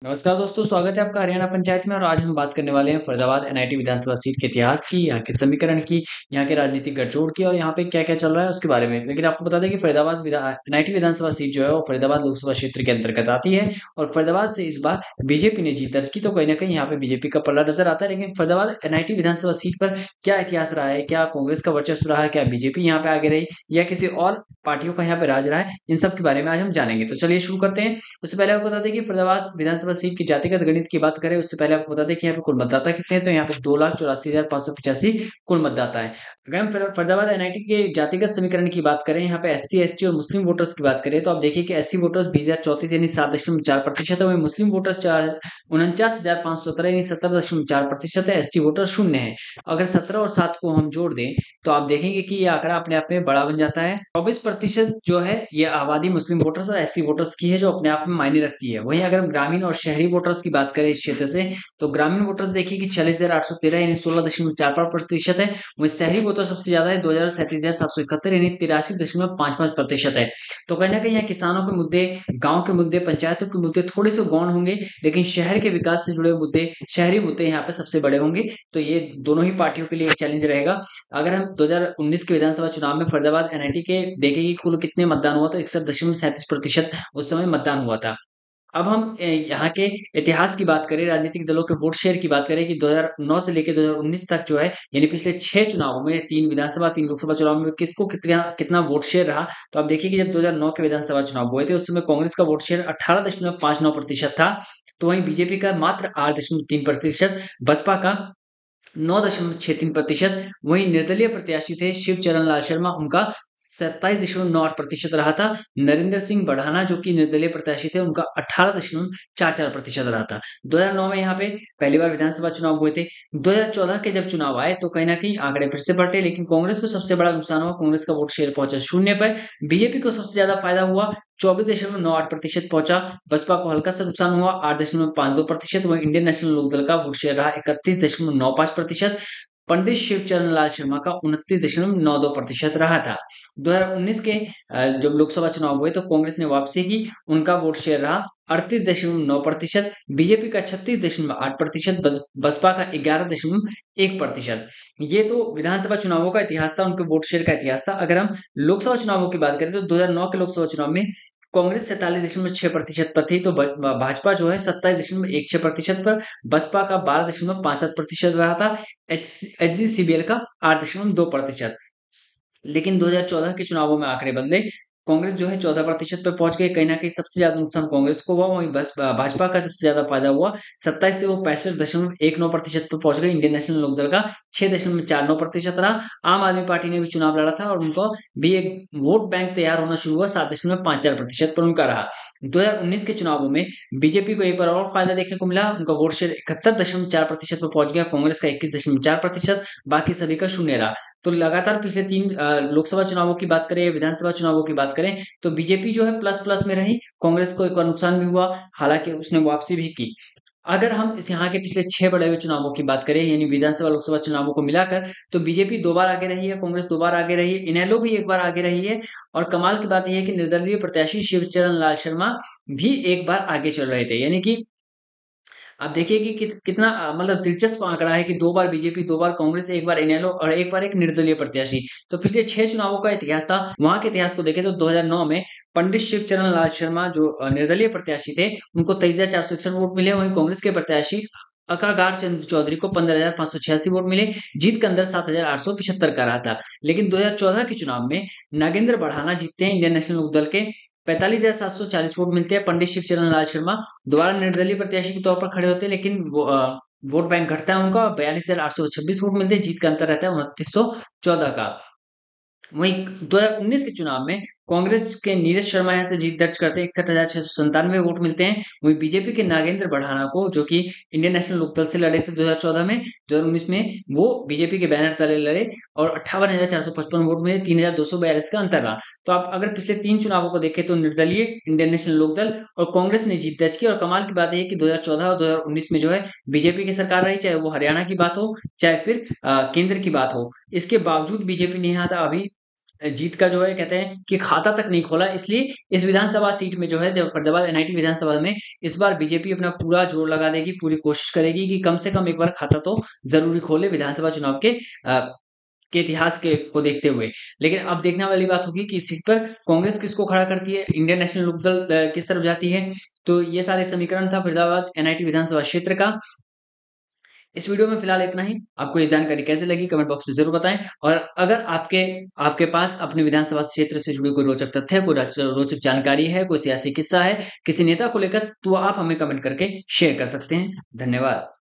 नमस्कार दोस्तों, स्वागत है आपका हरियाणा पंचायत में। और आज हम बात करने वाले हैं फरीदाबाद एनआईटी विधानसभा सीट के इतिहास की, यहाँ के समीकरण की, यहाँ के राजनीतिक गठजोड़ की और यहाँ पे क्या-क्या चल रहा है उसके बारे में। लेकिन आपको बता दें कि एनआईटी विधानसभा सीट जो है वो फरीदाबाद लोकसभा क्षेत्र के अंतर्गत आती है और फरीदाबाद से इस बार बीजेपी ने जीत दर्ज की, तो कहीं न कहीं यहाँ पे बीजेपी का पलड़ा नज़र आता है। लेकिन फरीदाबाद एनआईटी विधानसभा सीट पर क्या इतिहास रहा है? क्या कांग्रेस का वर्चस्व रहा है? क्या बीजेपी यहाँ पे आगे रही या किसी और पार्टियों का यहाँ पे राज रहा है? इन सब के बारे में आज हम जानेंगे। तो चलिए शुरू करते हैं। उससे पहले आपको बता दें कि फरीदाबाद विधानसभा सीट की जातिगत गणित की बात करें, उससे पहले आपको बता दें कि यहाँ पे कुल मतदाता कितने हैं, तो यहाँ पे 2,84,585 कुल मतदाता है। अगर हम फरीदाबाद एनआईटी के जातिगत समीकरण की बात करें, यहाँ पे एससी एसटी और मुस्लिम वोटर्स की बात करें, तो आप देखिए कि एससी वोटर्स 2034 यानी 7.4% है, वहीं मुस्लिम वोटर्स 49,517 यानी 17.4% है, एसटी वोटर शून्य है। अगर 17 और 7 को हम जोड़ दें तो आप देखेंगे कि ये आंकड़ा अपने आप में बड़ा बन जाता है। 24% जो है ये आबादी मुस्लिम वोटर्स और एससी वोटर्स की है, जो अपने आप में मायने रखती है। वहीं अगर हम ग्रामीण और शहरी वोटर्स की बात करें इस क्षेत्र से, तो ग्रामीण वोटर्स देखिए कि 46,813 यानी 16.45% है। वहीं शहरी वोटर सबसे ज्यादा है, 2,37,771 यानी 83.55% है। तो कहीं ना कहीं यहाँ किसानों के मुद्दे, गाँव के मुद्दे, पंचायतों के मुद्दे थोड़े से गौण होंगे, लेकिन शहर के विकास से जुड़े मुद्दे, शहरी मुद्दे यहाँ पे सबसे बड़े होंगे। तो ये दोनों ही पार्टियों के लिए एक चैलेंज रहेगा। अगर हम 2019 के विधानसभा चुनाव में फरीदाबाद एनआईटी के देखें कि कुल कितने मतदान हुआ, तो 61.37% उस समय मतदान हुआ था। अब हम यहाँ के इतिहास की बात करें, राजनीतिक दलों के वोट शेयर की बात करें कि 2009 से लेकर 2019 तक जो है, यानी पिछले 6 चुनावों में 3 विधानसभा 3 लोकसभा चुनाव में किसको कितना कितना वोट शेयर रहा, तो आप देखिए कि जब 2009 के विधानसभा चुनाव हुए थे उस समय कांग्रेस का वोट शेयर 18.59% था, तो वहीं बीजेपी का मात्र 8.3%, बसपा का 9.63%, वहीं निर्दलीय प्रत्याशी थे शिवचरण लाल शर्मा, उनका 27.98% रहा था। नरेंद्र सिंह बढ़ाना जो कि निर्दलीय प्रत्याशी थे, उनका 18.44% रहा था। 2009 में यहाँ पे पहली बार विधानसभा चुनाव हुए थे। 2014 के जब चुनाव आए तो कहीं न कहीं आंकड़े फिर से बढ़े, लेकिन कांग्रेस को सबसे बड़ा नुकसान हुआ, कांग्रेस का वोट शेयर पहुंचा 0 पर। बीजेपी को सबसे ज्यादा फायदा हुआ, 24.98% पहुंचा। बसपा को हल्का सा नुकसान हुआ, 8.52%। वहीं इंडियन नेशनल लोकदल का वोट शेयर रहा 31.95%। पंडित शिवचरण लाल शर्मा का 29.92% रहा था। 2019 के जब लोकसभा चुनाव हुए तो कांग्रेस ने वापसी की, उनका वोट शेयर रहा 38.9%, बीजेपी का 36.8%, बसपा का 11.1%। ये तो विधानसभा चुनावों का इतिहास था, उनके वोट शेयर का इतिहास था। अगर हम लोकसभा चुनावों की बात करें तो 2009 के लोकसभा चुनाव में कांग्रेस 47.6% पर थी, तो भाजपा जो है 27.16% पर, बसपा का 12.65% रहा था, एचजीसीबीएल का 8.2%। लेकिन 2014 के चुनावों में आंकड़े बदले, कांग्रेस जो है 14% पे पहुंच गई। कहीं ना कहीं सबसे ज्यादा नुकसान कांग्रेस को हुआ, वहीं बस भाजपा का सबसे ज्यादा फायदा हुआ, 27 से वो 65.19% पे पहुंच गई। इंडियन नेशनल लोकदल का 6.49% रहा। आम आदमी पार्टी ने भी चुनाव लड़ा था और उनको भी एक वोट बैंक तैयार होना शुरू हुआ, 7.54% पर उनका रहा। 2019 के चुनावों में बीजेपी को एक बार और फायदा देखने को मिला, उनका वोट शेयर 71.4% पर पहुंच गया, कांग्रेस का 21.4%, बाकी सभी का शून्य रहा। तो लगातार पिछले 3 लोकसभा चुनावों की बात करें, विधानसभा चुनावों की बात करें, तो बीजेपी जो है प्लस प्लस में रही, कांग्रेस को एक बार नुकसान भी हुआ, हालांकि उसने वापसी भी की। अगर हम इस यहाँ के पिछले 6 बड़े हुए चुनावों की बात करें, यानी विधानसभा लोकसभा चुनावों को मिलाकर, तो बीजेपी 2 बार आगे रही है, कांग्रेस 2 बार आगे रही है, इनेलो भी 1 बार आगे रही है। और कमाल की बात यह है कि निर्दलीय प्रत्याशी शिवचरण लाल शर्मा भी 1 बार आगे चल रहे थे। यानी कि आप देखिए कि कितना मतलब दिलचस्प आंकड़ा है कि 2 बार बीजेपी, 2 बार कांग्रेस, 1 बार इनेलो और 1 बार एक निर्दलीय प्रत्याशी। तो पिछले 6 चुनावों का इतिहास था। वहां के इतिहास को देखें तो 2009 में पंडित शिवचरण लाल शर्मा जो निर्दलीय प्रत्याशी थे, उनको 23,461 वोट मिले। वहीं कांग्रेस के प्रत्याशी अकागार चंद्र चौधरी को 15,586 वोट मिले। जीत का अंदर 7,875 का रहा था। लेकिन 2014 के चुनाव में नागेंद्र बढ़ाना जीतते हैं, इंडियन नेशनल लोकदल के 45,740 वोट मिलते हैं। पंडित शिवचरण लाल शर्मा दोबारा निर्दलीय प्रत्याशी के तौर पर खड़े होते हैं, लेकिन वो वोट बैंक घटता है उनका, 42,826 वोट मिलते हैं। जीत का अंतर रहता है 2914 का। वहीं 2019 के चुनाव में कांग्रेस के नीरज शर्मा यहाँ से जीत दर्ज करते हैं, 61,697 वोट मिलते हैं। वहीं बीजेपी के नागेंद्र बढ़ाना को, जो कि इंडियन नेशनल लोकदल से लड़े थे 2014 में, 2019 में वो बीजेपी के बैनर तले लड़े और 58,455 वोट मिले, 3,242 का अंतर रहा। तो आप अगर पिछले 3 चुनावों को देखें तो निर्दलीय, इंडियन नेशनल लोकदल और कांग्रेस ने जीत दर्ज की। और कमाल की बात यह है कि 2014 और 2019 में जो है बीजेपी की सरकार रही, चाहे वो हरियाणा की बात हो, चाहे फिर केंद्र की बात हो। इसके बावजूद बीजेपी ने यहाँ था अभी जीत का जो है कहते हैं कि खाता तक नहीं खोला, इसलिए इस विधानसभा सीट में जो है फरीदाबाद एनआईटी विधानसभा में इस बार बीजेपी अपना पूरा जोर लगा देगी, पूरी कोशिश करेगी कि कम से कम एक बार खाता तो जरूरी खोले विधानसभा चुनाव के इतिहास के को देखते हुए। लेकिन अब देखने वाली बात होगी कि इस सीट पर कांग्रेस किसको खड़ा करती है, इंडियन नेशनल लोकदल किस तरफ जाती है। तो ये सारे समीकरण था फरीदाबाद एनआईटी विधानसभा क्षेत्र का। इस वीडियो में फिलहाल इतना ही। आपको ये जानकारी कैसे लगी कमेंट बॉक्स में जरूर बताएं। और अगर आपके आपके पास अपने विधानसभा क्षेत्र से जुड़ी कोई रोचक तथ्य, कोई रोचक जानकारी है, कोई सियासी किस्सा है किसी नेता को लेकर, तो आप हमें कमेंट करके शेयर कर सकते हैं। धन्यवाद।